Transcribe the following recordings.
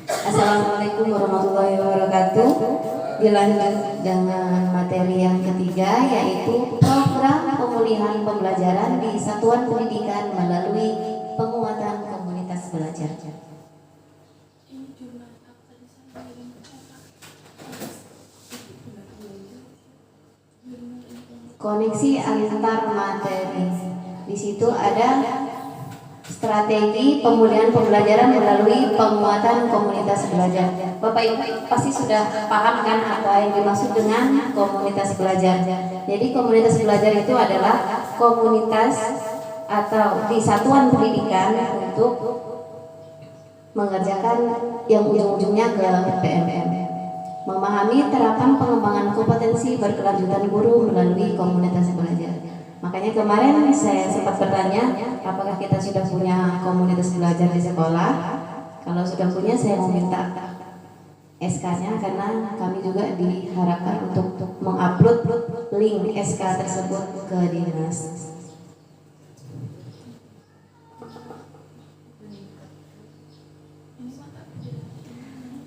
Assalamualaikum warahmatullahi wabarakatuh. Dilanjut dengan materi yang ketiga, yaitu program pemulihan pembelajaran di satuan pendidikan melalui penguatan komunitas belajar. Koneksi antar materi. Di situ ada strategi pemulihan pembelajaran melalui penguatan komunitas belajar. Bapak Ibu pasti sudah paham kan apa yang dimaksud dengan komunitas belajar. Jadi komunitas belajar itu adalah komunitas atau di satuan pendidikan untuk mengerjakan yang ujung-ujungnya ke PMM. Memahami terapan pengembangan kompetensi berkelanjutan guru melalui komunitas belajar. Makanya kemarin saya sempat bertanya, apakah kita sudah punya komunitas belajar di sekolah? Kalau sudah punya, saya mau minta SK-nya karena kami juga diharapkan untuk mengupload link SK tersebut ke dinas.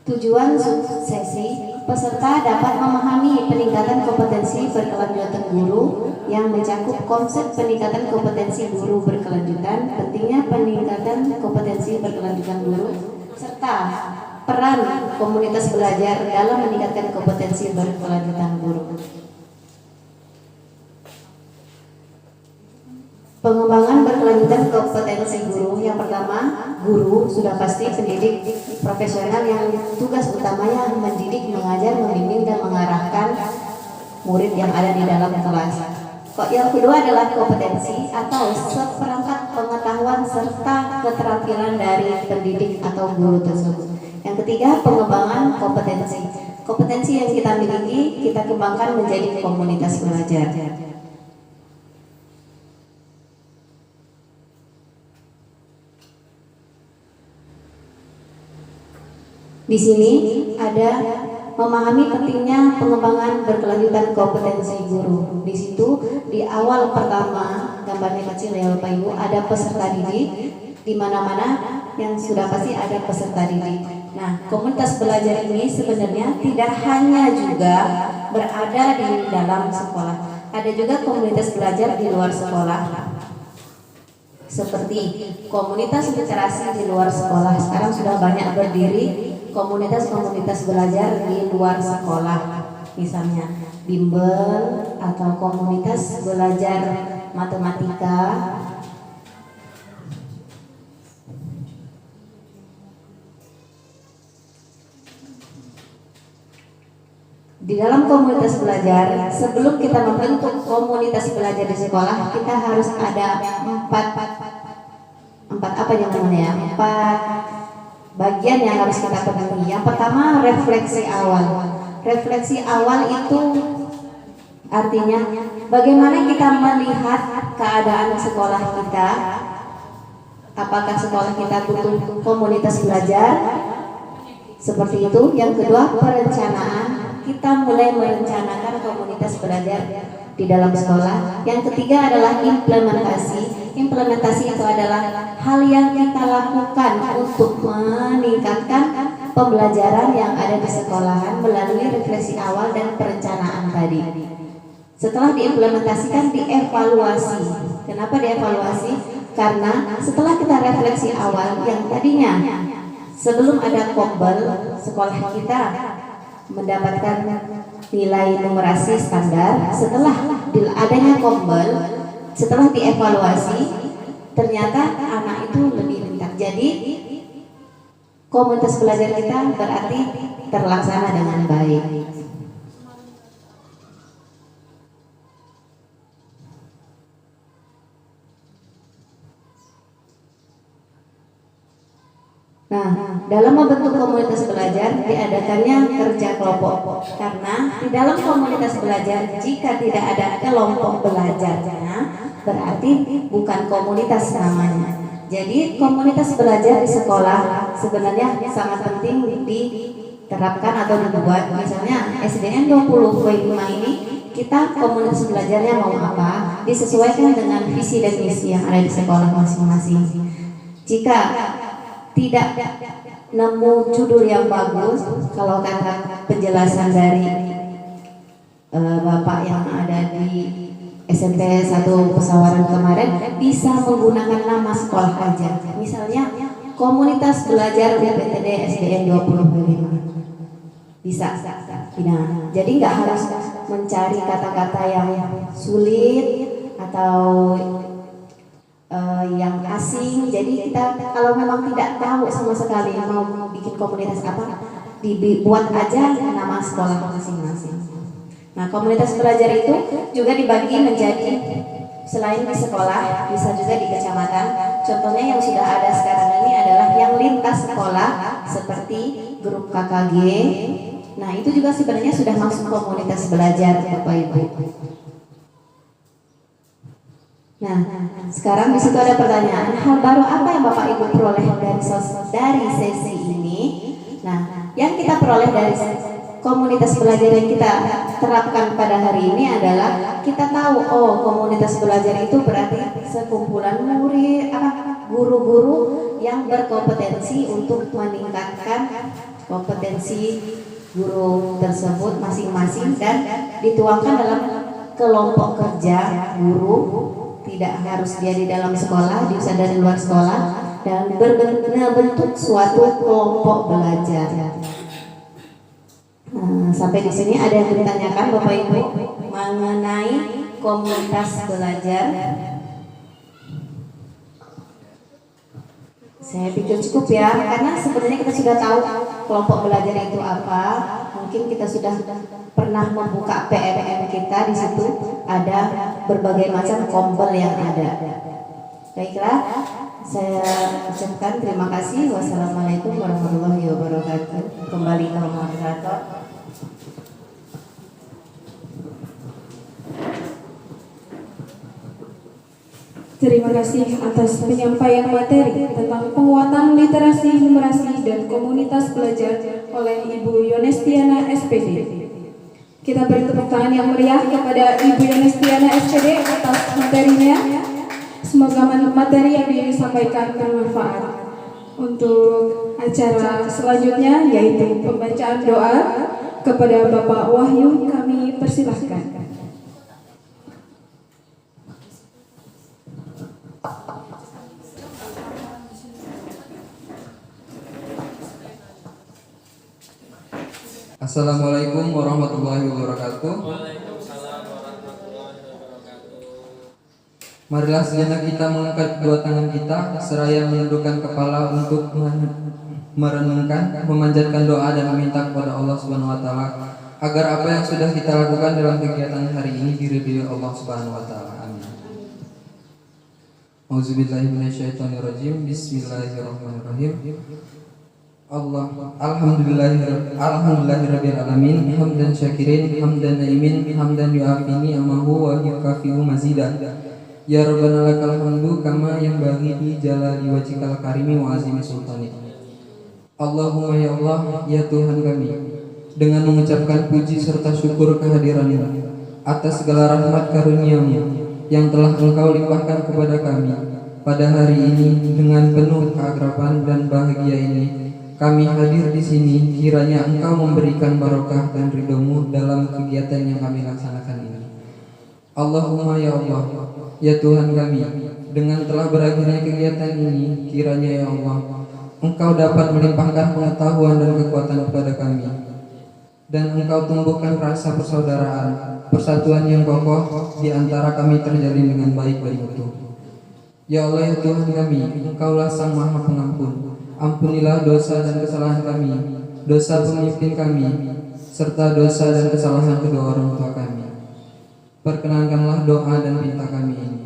Tujuan sesi, peserta dapat memahami peningkatan kompetensi berkelanjutan guru yang mencakup konsep peningkatan kompetensi guru berkelanjutan, pentingnya peningkatan kompetensi berkelanjutan guru, serta peran komunitas belajar dalam meningkatkan kompetensi berkelanjutan guru. Pengembangan berkelanjutan kompetensi guru. Yang pertama, guru sudah pasti pendidik profesional yang tugas utamanya mendidik, mengajar, membimbing, dan mengarahkan murid yang ada di dalam kelas. Yang kedua adalah kompetensi atau seperangkat pengetahuan serta keterampilan dari pendidik atau guru tersebut. Yang ketiga, pengembangan kompetensi. Kompetensi yang kita miliki kita kembangkan menjadi komunitas belajar. Di sini ada memahami pentingnya pengembangan berkelanjutan kompetensi guru. Di situ di awal pertama gambarnya kecil ya Bapak Ibu, ada peserta didik. Di mana-mana yang sudah pasti ada peserta didik. Nah, komunitas belajar ini sebenarnya tidak hanya juga berada di dalam sekolah. Ada juga komunitas belajar di luar sekolah. Seperti komunitas literasi di luar sekolah. Sekarang sudah banyak berdiri komunitas-komunitas belajar di luar sekolah, misalnya bimbel atau komunitas belajar matematika. Di dalam komunitas belajar, sebelum kita membentuk komunitas belajar di sekolah, kita harus ada empat apa yang namanya? Empat bagian yang harus kita penuhi. Yang pertama, refleksi awal. Refleksi awal itu artinya bagaimana kita melihat keadaan sekolah kita. Apakah sekolah kita butuh komunitas belajar? Seperti itu. Yang kedua, perencanaan. Kita mulai merencanakan komunitas belajar di dalam sekolah. Yang ketiga adalah implementasi. Implementasi itu adalah hal yang kita lakukan untuk meningkatkan pembelajaran yang ada di sekolahan melalui refleksi awal dan perencanaan tadi. Setelah diimplementasikan, dievaluasi. Kenapa dievaluasi? Karena setelah kita refleksi awal yang tadinya sebelum ada kombel, sekolah kita mendapatkan nilai numerasi standar. Setelah adanya kombel, setelah dievaluasi, ternyata anak itu lebih pintar. Jadi komunitas belajar kita berarti terlaksana dengan baik. Nah, dalam membentuk komunitas belajar diadakannya kerja kelompok. Karena di dalam komunitas belajar jika tidak ada kelompok belajarnya, berarti bukan komunitas namanya. Jadi komunitas belajar di sekolah sebenarnya sangat penting diterapkan atau dibuat. Misalnya SDN 20.5 ini kita komunitas belajarnya mau apa, disesuaikan dengan visi dan misi yang ada di sekolah masing-masing. Jika tidak nemu judul yang bagus, kalau kata penjelasan dari Bapak yang ada di SMP 1 Pesawaran kemarin, bisa menggunakan nama sekolah aja. Misalnya Komunitas Belajar UPTD SDN 25. Bisa. Nah, jadi nggak harus mencari kata-kata yang sulit atau yang asing. Jadi kita kalau memang tidak tahu sama sekali mau bikin komunitas apa, dibuat aja nama sekolah masing-masing. Nah, komunitas belajar itu juga dibagi menjadi selain di sekolah, bisa juga di kecamatan. Contohnya yang sudah ada sekarang ini adalah yang lintas sekolah seperti grup KKG. Nah, itu juga sebenarnya sudah masuk komunitas belajar, Bapak Ibu. Nah, sekarang di situ ada pertanyaan, hal baru apa yang Bapak Ibu peroleh dari sesi ini? Nah, yang kita peroleh dari komunitas belajar yang kita terapkan pada hari ini adalah kita tahu, oh, komunitas belajar itu berarti sekumpulan murid, guru-guru yang berkompetensi untuk meningkatkan kompetensi guru tersebut masing-masing dan dituangkan dalam kelompok kerja guru. Tidak harus dia di dalam sekolah, bisa dari luar sekolah, dan berbentuk suatu kelompok belajar. Sampai di sini ada yang ditanyakan Bapak Ibu mengenai komunitas belajar. Saya pikir cukup ya, karena sebenarnya kita sudah tahu kelompok belajar itu apa. Mungkin kita sudah pernah membuka PMM kita, di situ ada berbagai macam kompel yang ada. Baiklah, saya ucapkan terima kasih. Wassalamualaikum warahmatullahi wabarakatuh. Kembali ke moderator. Terima kasih atas penyampaian materi tentang penguatan literasi, numerasi, dan komunitas belajar oleh Ibu Yonestiana SPD. Kita beri tepuk tangan yang meriah kepada Ibu Yonestiana SPD atas materinya. Semoga materi yang disampaikan bermanfaat. Untuk acara selanjutnya yaitu pembacaan doa kepada Bapak Wahyu, kami persilahkan. Assalamualaikum warahmatullahi wabarakatuh. Marilah sejenak kita mengangkat kedua tangan kita seraya menundukkan kepala untuk merenungkan, memanjatkan doa dan meminta kepada Allah Subhanahu wa taala agar apa yang sudah kita lakukan dalam kegiatan hari ini diridhoi Allah Subhanahu wa taala. Amin. Auzubillahi minasyaitonirrajim. Bismillahirrahmanirrahim. Alhamdulillahirabbil alamin, hamdan syakirin, hamdan naimin, hamdan yu'afini amahu wa yukafi'u mazidah. Ya Rabbana lakal hamdu kama yanbaghi li jalali wajhikal karimi wa azimi sultanik. Allahumma ya Allah, ya Tuhan kami, dengan mengucapkan puji serta syukur kehadiran-Mu atas segala rahmat karunia-Mu yang telah Engkau limpahkan kepada kami pada hari ini, dengan penuh keakraban dan bahagia ini kami hadir di sini. Kiranya Engkau memberikan barokah dan ridho-Mu dalam kegiatan yang kami laksanakan ini. Allahumma ya Allah, ya Tuhan kami, dengan telah berakhirnya kegiatan ini, kiranya ya Allah, Engkau dapat melimpahkan pengetahuan dan kekuatan kepada kami, dan Engkau tumbuhkan rasa persaudaraan, persatuan yang kokoh di antara kami terjalin dengan baik dan utuh. Ya Allah, ya Tuhan kami, Engkaulah Sang Maha Pengampun. Ampunilah dosa dan kesalahan kami, dosa pemimpin kami, serta dosa dan kesalahan kedua orang tua kami. Perkenankanlah doa dan minta kami ini.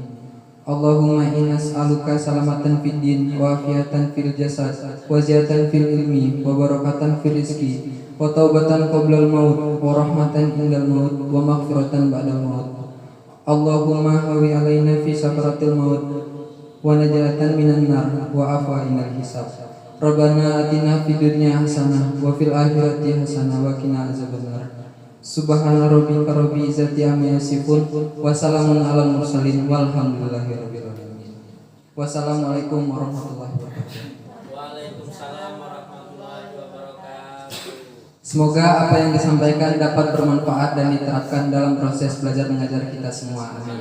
Allahumma inna as'aluka salamatan fid din, wa afiatan fil jasad, wa ziyatan fil ilmi, wa barakatan fil rizki, wa taubatan qoblal maut, wa rahmatan indal maut, wa maghfiratan ba'dal maut. Allahumma hawi alaina fi sakaratil maut, wa najatan minan nar, wa afa inal hisab. Rabbana atina fid dunya hasanah wa fil akhirati hasanah wa qina azabannar. Subhana rabbika rabbil izzati amma yasifun wa salamun alal mursalin walhamdulillahi rabbil alamin. Wassalamualaikum warahmatullahi wabarakatuh. Semoga apa yang disampaikan dapat bermanfaat dan diterapkan dalam proses belajar mengajar kita semua. Amin.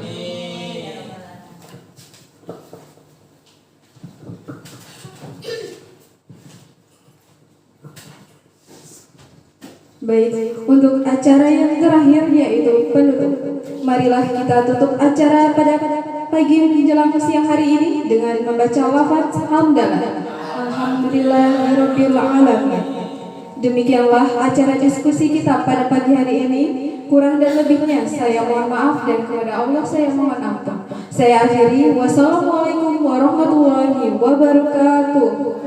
Baik, untuk acara yang terakhir yaitu penutup. Marilah kita tutup acara pada pagi menjelang siang hari ini dengan membaca lafaz hamdalah. Alhamdulillahirabbil alamin. Demikianlah acara diskusi kita pada pagi hari ini. Kurang dan lebihnya saya mohon maaf dan kepada Allah saya mohon ampun. Saya akhiri. Wassalamualaikum warahmatullahi wabarakatuh.